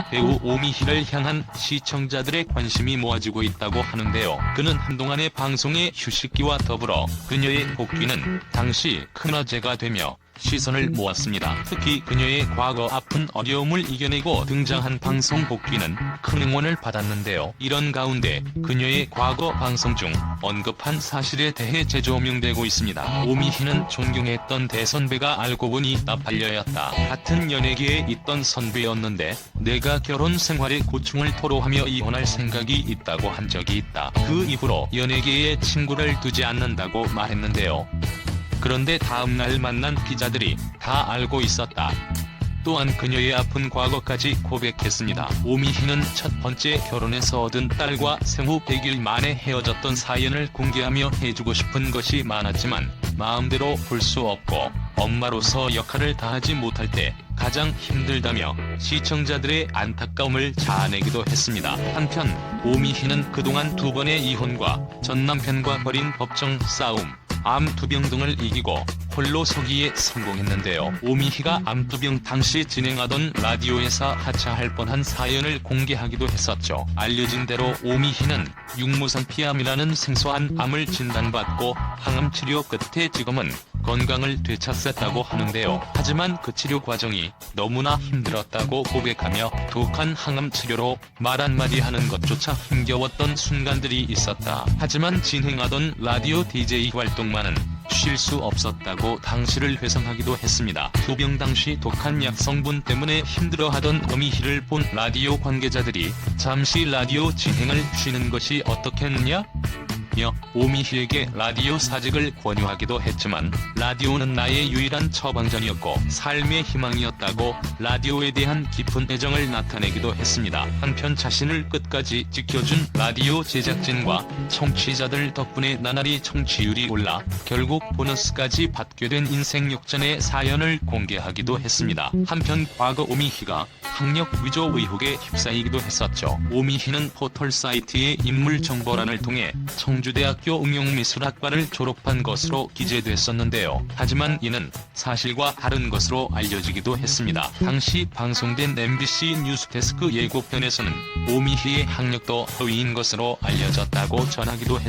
배우 오미희를 향한 시청자들의 관심이 모아지고 있다고 하는데요. 그는 한동안의 방송의 휴식기와 더불어 그녀의 복귀는 당시 큰 화제가 되며 시선을 모았습니다. 특히 그녀의 과거 아픈 어려움을 이겨내고 등장한 방송 복귀는 큰 응원을 받았는데요. 이런 가운데 그녀의 과거 방송 중 언급한 사실에 대해 재조명되고 있습니다. 오미희는 존경했던 대선배가 알고 보니 나팔녀였다. 같은 연예계에 있던 선배였는데 내가 결혼 생활의 고충을 토로하며 이혼할 생각이 있다고 한 적이 있다. 그 이후로 연예계에 친구를 두지 않는다고 말했는데요. 그런데 다음날 만난 기자들이 다 알고 있었다. 또한 그녀의 아픈 과거까지 고백했습니다. 오미희는 첫 번째 결혼에서 얻은 딸과 생후 100일 만에 헤어졌던 사연을 공개하며 해주고 싶은 것이 많았지만 마음대로 볼 수 없고 엄마로서 역할을 다하지 못할 때 가장 힘들다며 시청자들의 안타까움을 자아내기도 했습니다. 한편 오미희는 그동안 2번의 이혼과 전 남편과 벌인 법정 싸움, 암투병 등을 이기고 홀로 서기에 성공했는데요. 오미희가 암투병 당시 진행하던 라디오에서 하차할 뻔한 사연을 공개하기도 했었죠. 알려진 대로 오미희는 육무선피암이라는 생소한 암을 진단받고 항암 치료 끝에 지금은 건강을 되찾았다고 하는데요. 하지만 그 치료 과정이 너무나 힘들었다고 고백하며 독한 항암 치료로 말 한마디 하는 것조차 힘겨웠던 순간들이 있었다. 하지만 진행하던 라디오 DJ 활동만은 쉴 수 없었다고 당시를 회상하기도 했습니다. 투병 당시 독한 약 성분 때문에 힘들어하던 오미희를 본 라디오 관계자들이 잠시 라디오 진행을 쉬는 것이 어떻겠느냐? 오미희에게 라디오 사직을 권유하기도 했지만 라디오는 나의 유일한 처방전이었고 삶의 희망이었다고 라디오에 대한 깊은 애정을 나타내기도 했습니다. 한편 자신을 끝까지 지켜준 라디오 제작진과 청취자들 덕분에 나날이 청취율이 올라 결국 보너스까지 받게 된 인생 역전의 사연을 공개하기도 했습니다. 한편 과거 오미희가 학력 위조 의혹에 휩싸이기도 했었죠. 오미희는 포털 사이트의 인물 정보란을 통해 청주대학교 응용미술학과를 졸업한 것으로 기재됐었는데요. 하지만 이는 사실과 다른 것으로 알려지기도 했습니다. 당시 방송된 MBC 뉴스데스크 예고편에서는 오미희의 학력도 허위인 것으로 알려졌다고 전하기도 했습니다.